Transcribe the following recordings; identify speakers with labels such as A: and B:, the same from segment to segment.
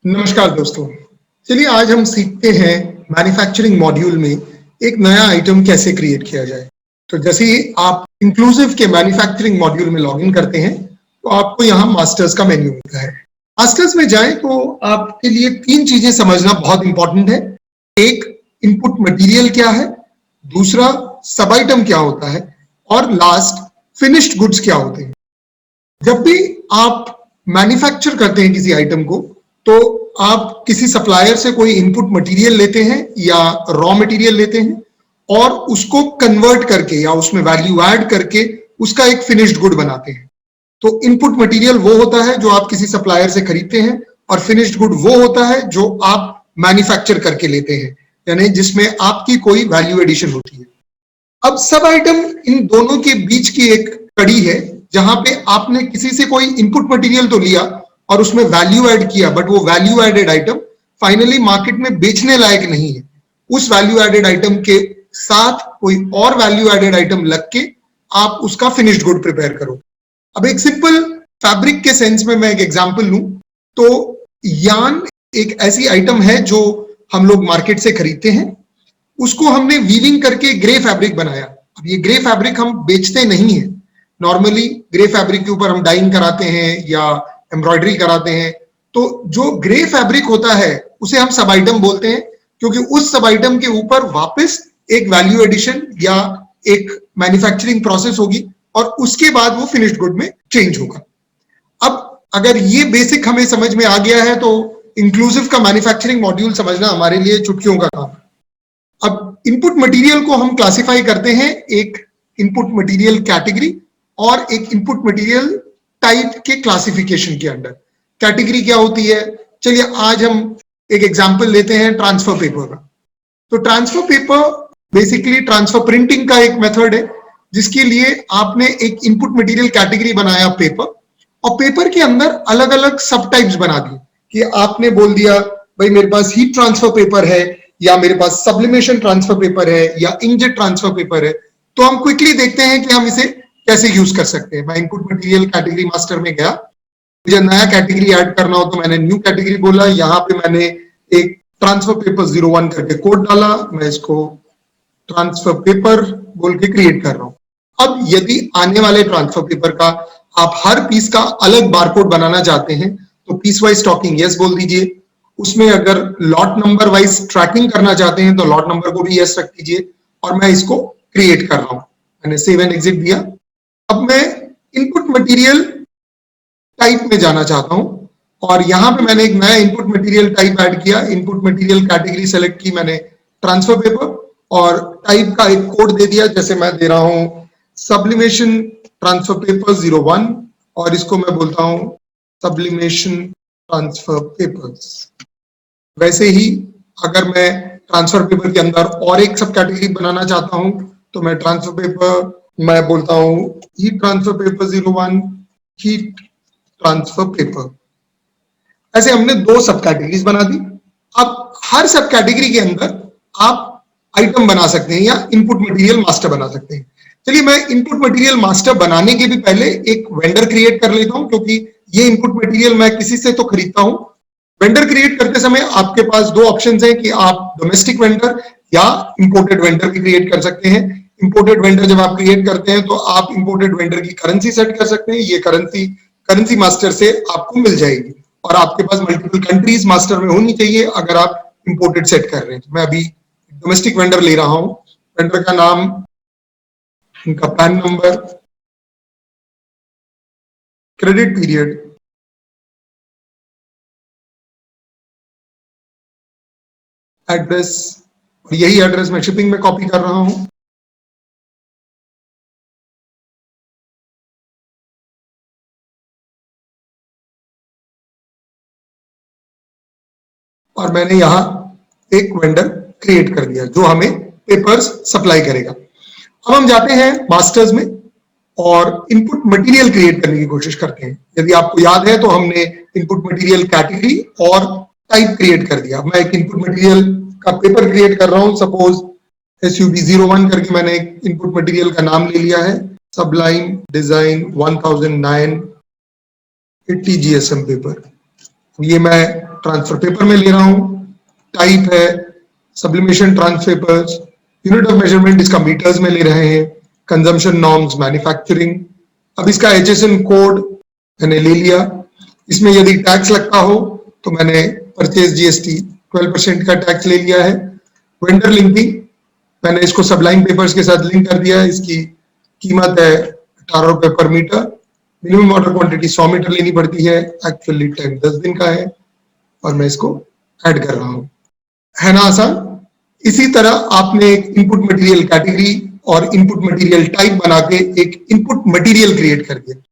A: नमस्कार दोस्तों। चलिए आज हम सीखते हैं मैन्युफैक्चरिंग मॉड्यूल में एक नया आइटम कैसे क्रिएट किया जाए। तो जैसे ही आप इंक्लूसिव के मैन्युफैक्चरिंग मॉड्यूल में लॉगिन करते हैं तो आपको यहाँ मास्टर्स का मेन्यू मिलता है। मास्टर्स में जाएं तो आपके लिए तीन चीजें समझना बहुत इंपॉर्टेंट है। एक, इनपुट मटेरियल क्या है, दूसरा सब आइटम क्या होता है, और लास्ट फिनिश्ड गुड्स क्या होते हैं। जब भी आप मैन्युफैक्चर करते हैं किसी आइटम को तो आप किसी सप्लायर से कोई इनपुट मटेरियल लेते हैं या रॉ मटेरियल लेते हैं और उसको कन्वर्ट करके या उसमें वैल्यू ऐड करके उसका एक फिनिश्ड गुड बनाते हैं। तो इनपुट मटेरियल वो होता है जो आप किसी सप्लायर से खरीदते हैं और फिनिश्ड गुड वो होता है जो आप मैन्युफैक्चर करके लेते हैं, यानी जिसमें आपकी कोई वैल्यू एडिशन होती है। अब सब आइटम इन दोनों के बीच की एक कड़ी है जहां पे आपने किसी से कोई इनपुट मटेरियल तो लिया और उसमें वैल्यू ऐड किया, बट वो value added item finally market में बेचने लायक नहीं है। उस वैल्यू एडेड आइटम के साथ कोई और वैल्यू एडेड आइटम लग के आप उसका फिनिश्ड गुड प्रिपेयर करो। अब एक सिंपल फैब्रिक के सेंस में मैं एक एग्जांपल लूं तो यान एक ऐसी आइटम है जो हम लोग मार्केट से खरीदते हैं, उसको हमने वीविंग करके ग्रे फैब्रिक बनाया। अब ये ग्रे फैब्रिक हम बेचते नहीं है। नॉर्मली ग्रे फैब्रिक के ऊपर हम डाइंग कराते हैं या एम्ब्रॉयडरी कराते हैं। तो जो ग्रे फैब्रिक होता है उसे हम सब आइटम बोलते हैं, क्योंकि उस सब आइटम के ऊपर वापस एक वैल्यू एडिशन या एक मैन्युफैक्चरिंग प्रोसेस होगी और उसके बाद वो फिनिश्ड गुड में चेंज होगा। अब अगर ये बेसिक हमें समझ में आ गया है तो इंक्लूसिव का मैन्युफैक्चरिंग मॉड्यूल समझना हमारे लिए चुटकियों का काम है। अब इनपुट मटेरियल को हम क्लासिफाई करते हैं एक इनपुट मटेरियल कैटेगरी और एक इनपुट मटेरियल टाइप के क्लासिफिकेशन के अंडर। कैटेगरी क्या होती है, चलिए आज हम एक एग्जांपल लेते हैं ट्रांसफर पेपर का। तो transfer paper basically transfer printing का एक मेथड है जिसके लिए आपने एक इनपुट मटेरियल कैटेगरी बनाया पेपर, और पेपर के अंदर अलग अलग सब टाइप्स बना दिए कि आपने बोल दिया भाई मेरे पास हीट ट्रांसफर पेपर है, या मेरे पास सब्लिमेशन ट्रांसफर पेपर है, या इंकजेट ट्रांसफर पेपर है। तो हम क्विकली देखते हैं कि हम इसे कैसे यूज कर सकते हैं। मैं इनपुट मटेरियल कैटेगरी मास्टर में गया, मुझे नया कैटेगरी ऐड करना हो तो मैंने न्यू कैटेगरी बोला। यहाँ पे मैंने एक ट्रांसफर पेपर 01 करके कोड डाला, मैं इसको ट्रांसफर पेपर बोल के क्रिएट कर रहा हूँ। अब यदि आने वाले ट्रांसफर पेपर का आप हर पीस का अलग बारकोड बनाना चाहते हैं तो पीस वाइज स्टॉकिंग यस बोल दीजिए। उसमें अगर लॉट नंबर वाइज ट्रैकिंग करना चाहते हैं तो लॉट नंबर को भी यस रख दीजिए, और मैं इसको क्रिएट कर रहा हूं। मैंने सेव एंड एग्जिट दिया। अब मैं इनपुट मटेरियल टाइप में जाना चाहता हूं और यहां पे मैंने एक नया इनपुट मटेरियल टाइप ऐड किया। इनपुट मटेरियल कैटेगरी सेलेक्ट की मैंने ट्रांसफर पेपर, और टाइप का एक कोड दे दिया, जैसे मैं दे रहा हूं सब्लिमेशन ट्रांसफर पेपर 01, और इसको मैं बोलता हूं सब्लिमेशन ट्रांसफर पेपर्स। वैसे ही अगर मैं ट्रांसफर पेपर के अंदर और एक सब कैटेगरी बनाना चाहता हूं तो मैं ट्रांसफर पेपर मैं बोलता हूं heat transfer paper 01 heat transfer paper. ऐसे हमने दो सब कैटेगरीज बना दी। अब हर सब कैटेगरी के अंदर आप आइटम बना सकते हैं या इनपुट मटेरियल मास्टर बना सकते हैं। चलिए मैं इनपुट मटेरियल मास्टर बनाने के भी पहले एक वेंडर क्रिएट कर लेता हूं, क्योंकि ये इनपुट मटेरियल मैं किसी से तो खरीदता हूं। वेंडर क्रिएट करते समय आपके पास दो ऑप्शंस हैं कि आप डोमेस्टिक वेंडर या इंपोर्टेड वेंडर भी क्रिएट कर सकते हैं। इंपोर्टेड वेंडर जब आप क्रिएट करते हैं तो आप इंपोर्टेड वेंडर की करेंसी सेट कर सकते हैं। ये करेंसी मास्टर से आपको मिल जाएगी, और आपके पास मल्टीपल कंट्रीज मास्टर में होनी चाहिए अगर आप इंपोर्टेड सेट कर रहे हैं। मैं अभी डोमेस्टिक वेंडर ले रहा हूं। वेंडर का नाम, इनका pan number, credit period, address, यही एड्रेस मैं शिपिंग में कॉपी कर रहा हूं। और मैंने यहां एक वेंडर क्रिएट कर दिया जो हमें पेपर्स सप्लाई करेगा। अब हम जाते हैं मास्टर्स में और इनपुट मटेरियल क्रिएट करने की कोशिश करते हैं। यदि आपको याद है तो हमने इनपुट मटेरियल कैटेगरी और टाइप क्रिएट कर दिया। मैं एक इनपुट मटेरियल का पेपर क्रिएट कर रहा हूं, सपोज SUB01 करके मैंने एक इनपुट मटेरियल का नाम ले लिया है, सबलाइन डिजाइन 1009 80 GSM पेपर। ये मैं ट्रांसफर पेपर में ले रहा हूं, टाइप है sublimation transfer papers, unit of measurement इसका मीटर्स में ले रहे हैं, कंजम्पशन नॉर्म्स मैन्युफैक्चरिंग। अब इसका HSN कोड मैंने ले लिया। इसमें यदि टैक्स लगता हो तो मैंने परचेज GST 12% का टैक्स ले लिया है। वेंडर लिंकिंग मैंने इसको सबलाइन पेपर्स के साथ लिंक कर दिया है। इसकी कीमत है 18 रुपए पर metre. Minimum order quantity 100 metre लेनी पड़ती है। एक्चुअल लीड टाइम 10 दिन का है और मैं इसको ऐड कर रहा हूं। है ना आसान? इसी तरह आपने एक इनपुट मटेरियल कैटेगरी और इनपुट मटेरियल टाइप बना के एक इनपुट मटेरियल क्रिएट कर दिया।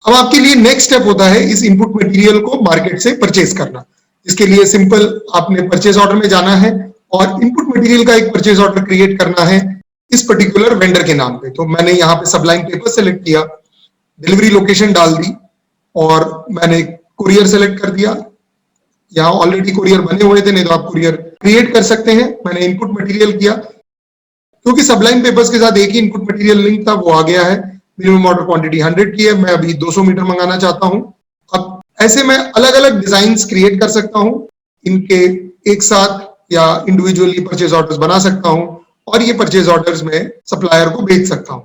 A: अब आपके लिए नेक्स्ट स्टेप होता है इस इनपुट मटेरियल को मार्केट से परचेज करना। इसके लिए सिंपल आपने परचेज ऑर्डर में जाना है और इनपुट मटेरियल का एक परचेज ऑर्डर क्रिएट करना है इस पर्टिकुलर वेंडर के नाम पे। तो मैंने यहाँ पे सबलाइन पेपर सेलेक्ट किया, डिलीवरी लोकेशन डाल दी और मैंने कुरियर सेलेक्ट कर दिया। यहाँ ऑलरेडी कुरियर बने हुए थे, नहीं तो आप कुरियर क्रिएट कर सकते हैं। मैंने इनपुट मटेरियल किया, क्योंकि सबलाइन पेपर्स के साथ एक ही इनपुट मटेरियल लिंक था, वो आ गया है। मिनिमम ऑर्डर क्वांटिटी 100 की है, मैं अभी 200 मीटर मंगाना चाहता हूं। अब ऐसे मैं अलग अलग डिजाइन क्रिएट कर सकता हूं, इनके एक साथ या इंडिविजुअली परचेज ऑर्डर्स बना सकता हूं और ये परचेज ऑर्डर्स में सप्लायर को भेज सकता हूं।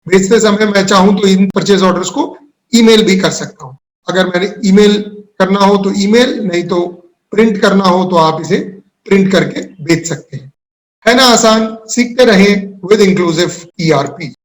A: भेजते समय मैं चाहूं तो इन परचेज ऑर्डर्स को ईमेल भी कर सकता हूं। अगर मैंने ईमेल करना हो तो ईमेल, नहीं तो प्रिंट करना हो तो आप इसे प्रिंट करके भेज सकते हैं। है ना आसान? सीखते रहें विद इंक्लूसिव ERP।